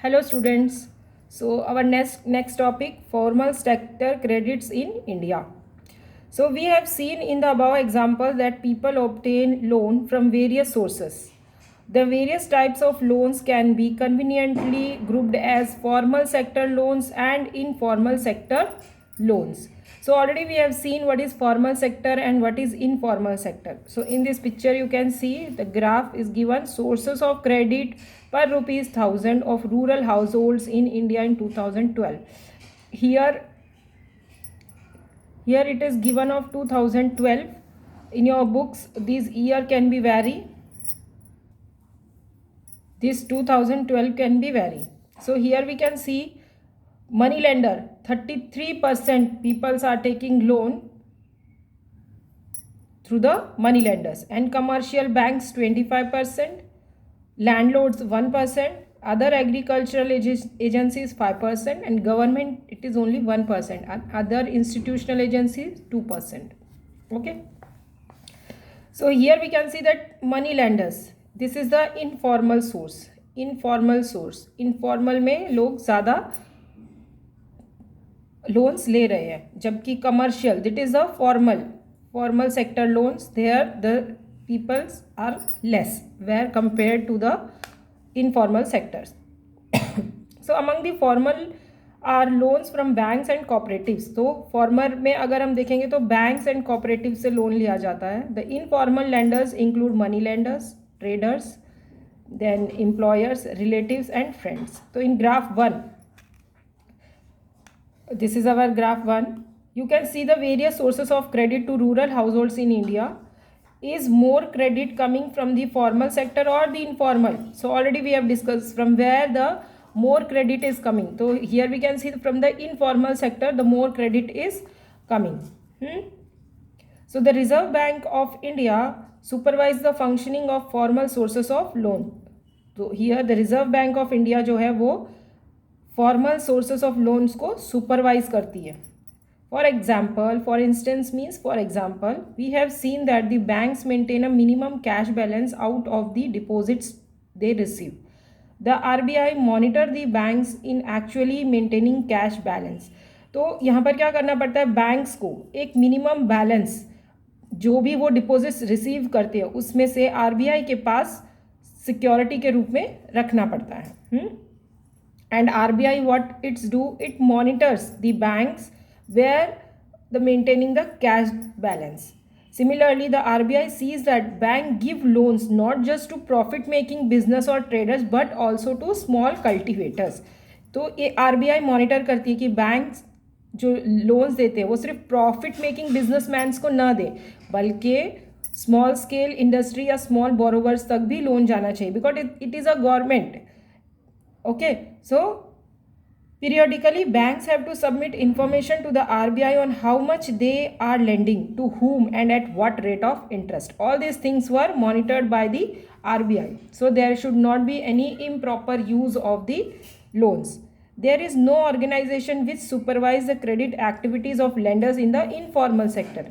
Hello students. So our next topic, formal sector credits in India. So we have seen in the above example that people obtain loan from various sources. The various types of loans can be conveniently grouped as formal sector loans and informal sector loans. So already we have seen what is formal sector and what is informal sector. So in this picture you can see the graph is given sources of credit per rupees 1000 of rural households in India in 2012. Here it is given of 2012. In your books this year can be vary. This 2012 can be vary. So here we can see money lender 33% people are taking loan through the money lenders, and commercial banks 25%, landlords 1%, other agricultural agencies 5%, and government it is only 1%, and other institutional agencies 2%. Okay, so here we can see that money lenders, this is the informal source. informal में लोग ज़्यादा loans ले रहे हैं, जबकि commercial that is a formal sector loans, there the peoples are less where compared to the informal sectors. So among the formal are loans from banks and cooperatives. तो formal में अगर हम देखेंगे तो बैंक्स एंड कोऑपरेटिव से loan लिया जाता है. The informal landers include money landers, traders, then employers, relatives and friends. So in graph 1, this is our graph 1. You can see the various sources of credit to rural households in India. Is more credit coming from the formal sector or the informal? So already we have discussed from where the more credit is coming. So here we can see from the informal sector the more credit is coming. So the Reserve Bank of India supervise the functioning of formal sources of loan. तो here the Reserve Bank of India जो है वो formal sources of loans को supervise करती है. For instance means for example, we have seen that the banks maintain a minimum cash balance out of the deposits they receive. The RBI monitor the banks in actually maintaining cash balance. तो यहाँ पर क्या करना पड़ता है, banks को एक minimum balance जो भी वो डिपॉजिट्स रिसीव करते हैं उसमें से आरबीआई के पास सिक्योरिटी के रूप में रखना पड़ता है. And RBI what it's do, it monitors the banks where the maintaining the cash balance. Similarly, the RBI sees that bank give loans not just to profit making business or traders but also to small cultivators. तो ये RBI monitor करती है कि banks जो loans देते हैं वो सिर्फ प्रॉफिट मेकिंग बिजनेसमैन्स को ना दे बल्कि स्मॉल स्केल इंडस्ट्री या स्मॉल बोरोवर्स तक भी लोन जाना चाहिए, because it is a government. Okay, so periodically banks have to submit information to the RBI on how much they are lending to whom and at what rate of interest. All these things were monitored by the RBI, so there should not be any improper use of the loans. There is no organization which supervise the credit activities of lenders in the informal sector.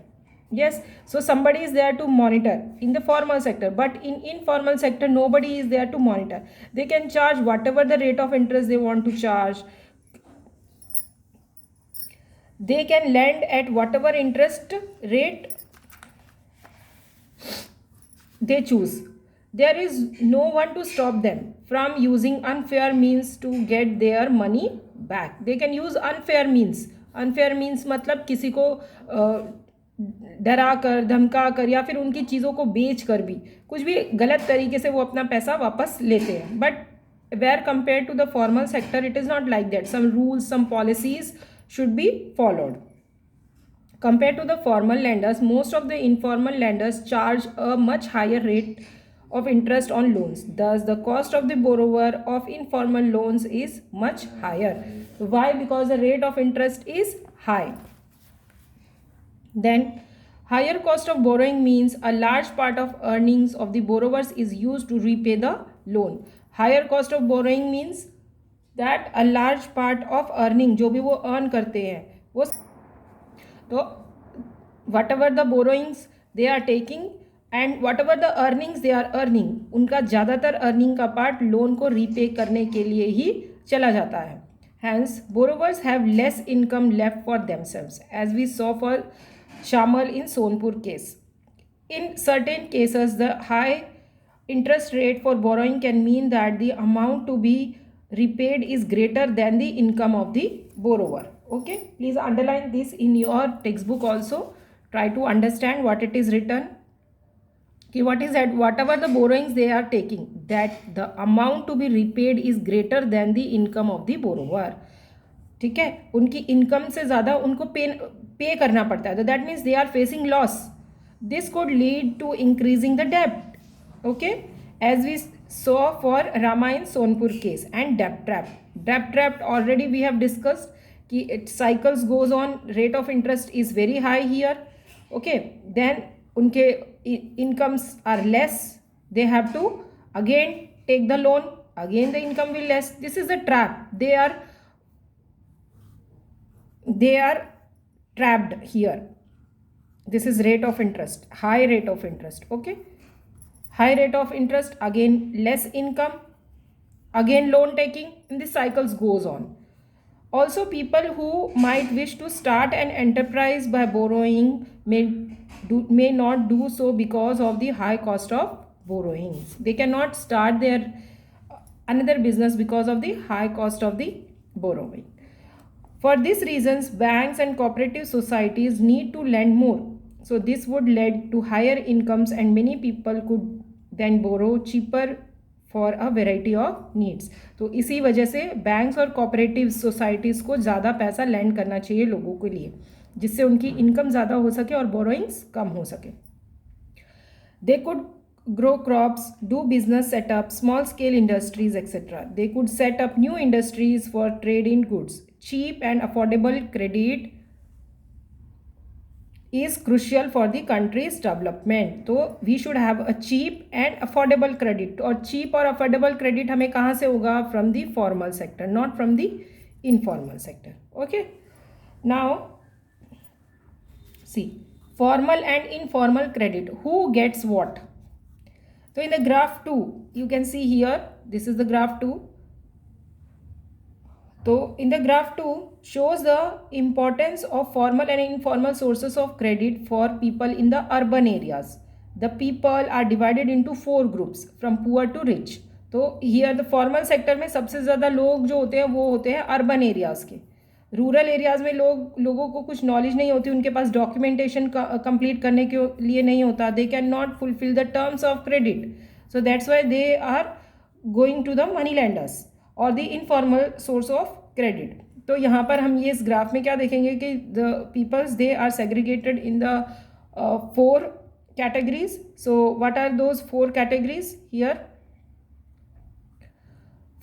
Yes, so somebody is there to monitor in the formal sector, but in informal sector nobody is there to monitor. They can charge whatever the rate of interest they want to charge. They can lend at whatever interest rate they choose. There is no one to stop them from using unfair means to get their money back. They can use unfair means. Unfair means मतलब किसी को डरा कर, धमका कर या फिर उनकी चीज़ों को बेच कर भी कुछ भी गलत तरीके से वो अपना पैसा वापस लेते हैं. But where compared to the formal sector it is not like that. Some rules, some policies should be followed. Compared to the formal lenders, most of the informal lenders charge a much higher rate of interest on loans. Thus, the cost of the borrower of informal loans is much higher. Why? Because the rate of interest is high. Then, higher cost of borrowing means a large part of earnings of the borrowers is used to repay the loan. Higher cost of borrowing means that a large part of earning जो भी वो earn करते हैं वो तो whatever the borrowings they are taking and whatever the earnings they are earning उनका ज़्यादातर earning का part लोन को repay करने के लिए ही चला जाता है. Hence, borrowers have less income left for themselves, as we saw for Shamal in Sonpur case. In certain cases, the high interest rate for borrowing can mean that the amount to be repaid is greater than the income of the borrower. Okay, please underline this in your textbook also. Try to understand what it is written. What is that? Whatever the borrowings they are taking, that the amount to be repaid is greater than the income of the borrower. ठीक है, उनकी income से ज़्यादा उनको पे करना पड़ता है. तो that means they are facing loss. This could lead to increasing the डेब्ट. Okay, as we saw for Rama in Sonpur case. And डेब्ट ट्रैप. डेब्ट trap already we have discussed कि it cycles goes on. Rate of interest is very high here. Okay, then उनके incomes are less, they have to again take the loan, again the income will less. This is a trap. They are trapped here. This is rate of interest, high rate of interest. Okay, high rate of interest, again less income, again loan taking, and this cycles goes on. Also, people who might wish to start an enterprise by borrowing may not do so because of the high cost of borrowings. They cannot start their another business because of the high cost of the borrowing. For these reasons, banks and cooperative societies need to lend more. So this would lead to higher incomes, and many people could then borrow cheaper for a variety of needs. तो इसी वजह से banks और cooperative societies को ज़्यादा पैसा land करना चाहिए लोगों के लिए, जिससे उनकी इनकम ज़्यादा हो सके और बोरोइंग्स कम हो सके. They could grow crops, do business setup, small scale industries, etc. They could set up new industries for trade in goods. Cheap and affordable credit is crucial for the country's development. तो we should have a cheap and affordable credit. और cheap और affordable credit हमें कहाँ से होगा? From the formal sector, not from the informal sector. Okay. Now, see, formal and informal credit. Who gets what? So in the graph 2, you can see here, this is the graph 2. So in the graph 2 shows the importance of formal and informal sources of credit for people in the urban areas. The people are divided into 4 groups from poor to rich. तो here the formal sector में सबसे ज़्यादा लोग जो होते हैं वो होते हैं अर्बन एरियाज़ के. रूरल एरियाज़ में लोगों को कुछ नॉलेज नहीं होती, उनके पास डॉक्यूमेंटेशन कंप्लीट करने के लिए नहीं होता. They can not fulfil the terms of credit. So that's why they are going to the money lenders और the informal source of credit. तो यहाँ पर हम ये इस ग्राफ में क्या देखेंगे कि the peoples they are segregated in the 4 categories. So what are those 4 categories here?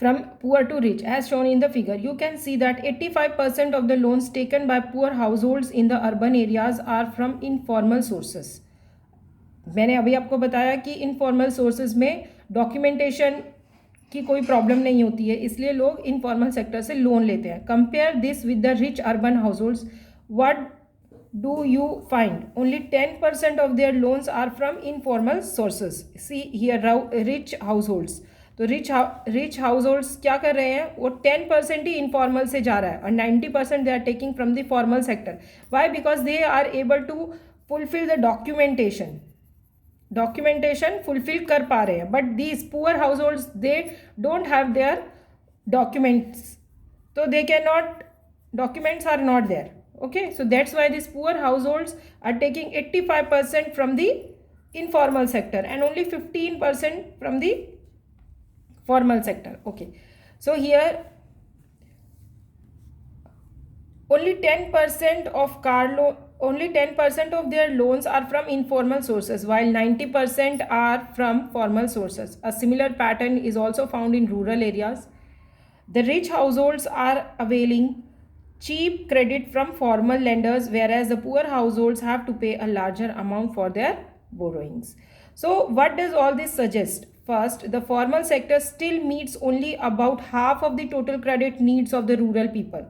From poor to rich, as shown in the figure, you can see that 85% of the loans taken by poor households in the urban areas are from informal sources. मैंने अभी आपको बताया कि informal sources में documentation की कोई problem नहीं होती है, इसलिए लोग इनफॉर्मल सेक्टर से लोन लेते हैं. Compare this with the rich urban households. What do you find? Only 10% of their loans are from informal sources. See here rich households. तो रिच हाउसहोल्ड्स क्या कर रहे हैं? वो 10% ही इनफॉर्मल से जा रहा है और 90% they are taking from the formal sector. Why? Because they are able to fulfil the documentation fulfil कर पा रहे हैं. But these poor households they don't have their documents, तो they can not, documents are not there. Okay, so that's why these poor households are taking 85% from the informal sector and only 15% from the formal sector. Okay, so here only 10% of only 10% of their loans are from informal sources, while 90% are from formal sources. A similar pattern is also found in rural areas. The rich households are availing cheap credit from formal lenders, whereas the poor households have to pay a larger amount for their borrowings. So what does all this suggest? First, the formal sector still meets only about half of the total credit needs of the rural people.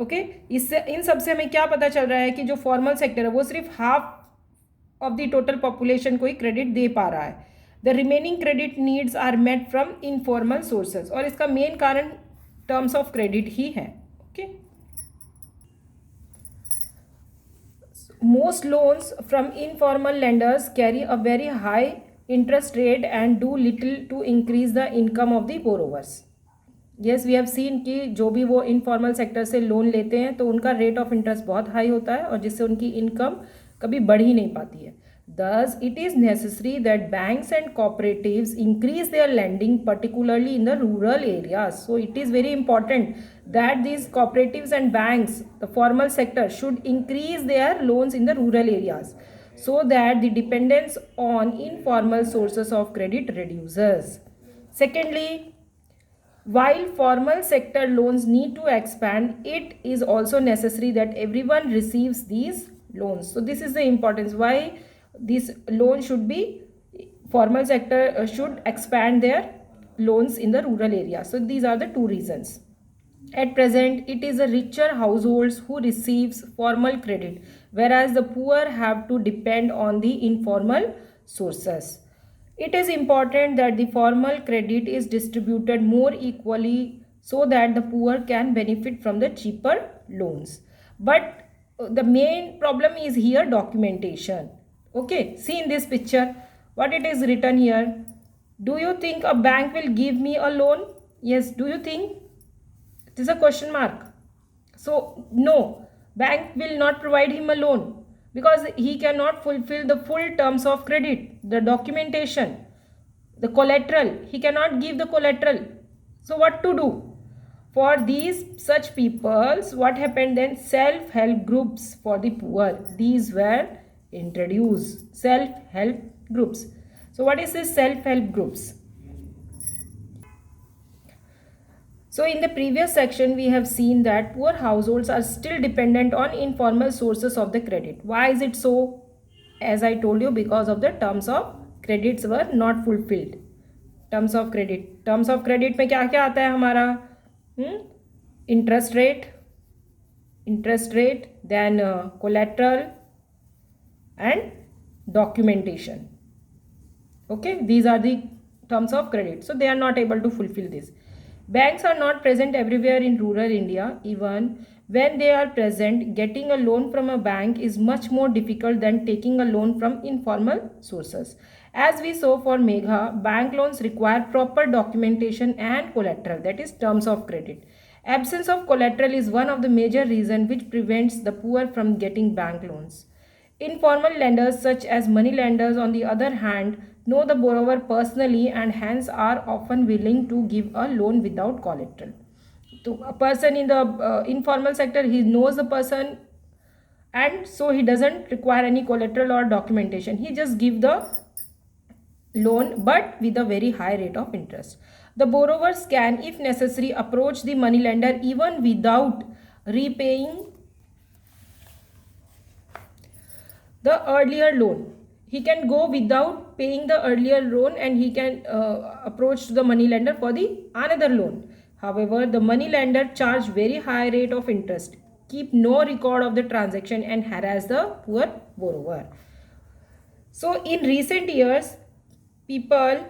Okay, इससे इन सब से हमें क्या पता चल रहा है कि जो फॉर्मल सेक्टर है वो सिर्फ half of the total population को ही क्रेडिट दे पा रहा है. The remaining credit needs are met from informal sources. और इसका मेन कारण टर्म्स ऑफ क्रेडिट ही है. Okay. Most loans from informal lenders carry a very high interest rate and do little to increase the income of the borrowers. Yes, we have seen कि जो भी वो informal sector से loan लेते हैं तो उनका रेट ऑफ इंटरेस्ट बहुत हाई होता है और जिससे उनकी इनकम कभी बढ़ ही नहीं पाती है. Thus, it is necessary that banks and cooperatives increase their lending, particularly in the rural areas. So, it is very important that these cooperatives and banks, the formal sector, should increase their loans in the rural areas so that the dependence on informal sources of credit reduces. Secondly, while formal sector loans need to expand, it is also necessary that everyone receives these loans. So, this is the importance why this loan should be, formal sector should expand their loans in the rural area. So, these are the two reasons. At present, it is the richer households who receives formal credit, whereas the poor have to depend on the informal sources. It is important that the formal credit is distributed more equally so that the poor can benefit from the cheaper loans. But the main problem is here documentation. Okay, see in this picture what it is written here. Do you think a bank will give me a loan? Yes, do you think? It is a question mark. So, no, bank will not provide him a loan because he cannot fulfill the full terms of credit, the documentation, the collateral. He cannot give the collateral. So, what to do? For these such peoples, what happened then? Self-help groups for the poor. These were introduced. Self-help groups. So, what is this self-help groups? So, in the previous section, we have seen that poor households are still dependent on informal sources of the credit. Why is it so? As I told you, because of the terms of credits were not fulfilled. Terms of credit. Terms of credit में क्या क्या आता है हमारा? Interest rate, then collateral and documentation. Okay, these are the terms of credit. So, they are not able to fulfill this. Banks are not present everywhere in rural India. Even when they are present, getting a loan from a bank is much more difficult than taking a loan from informal sources. As we saw for Megha, bank loans require proper documentation and collateral, that is terms of credit. Absence of collateral is one of the major reasons which prevents the poor from getting bank loans. Informal lenders such as money lenders on the other hand know the borrower personally and hence are often willing to give a loan without collateral. So a person in the informal sector, he knows the person and so he doesn't require any collateral or documentation. He just give the loan but with a very high rate of interest. The borrowers can, if necessary, approach the money lender even without repaying the earlier loan. He can go without paying the earlier loan and he can approach the money lender for the another loan. However, the money lender charge very high rate of interest, keep no record of the transaction and harass the poor borrower. So, in recent years, people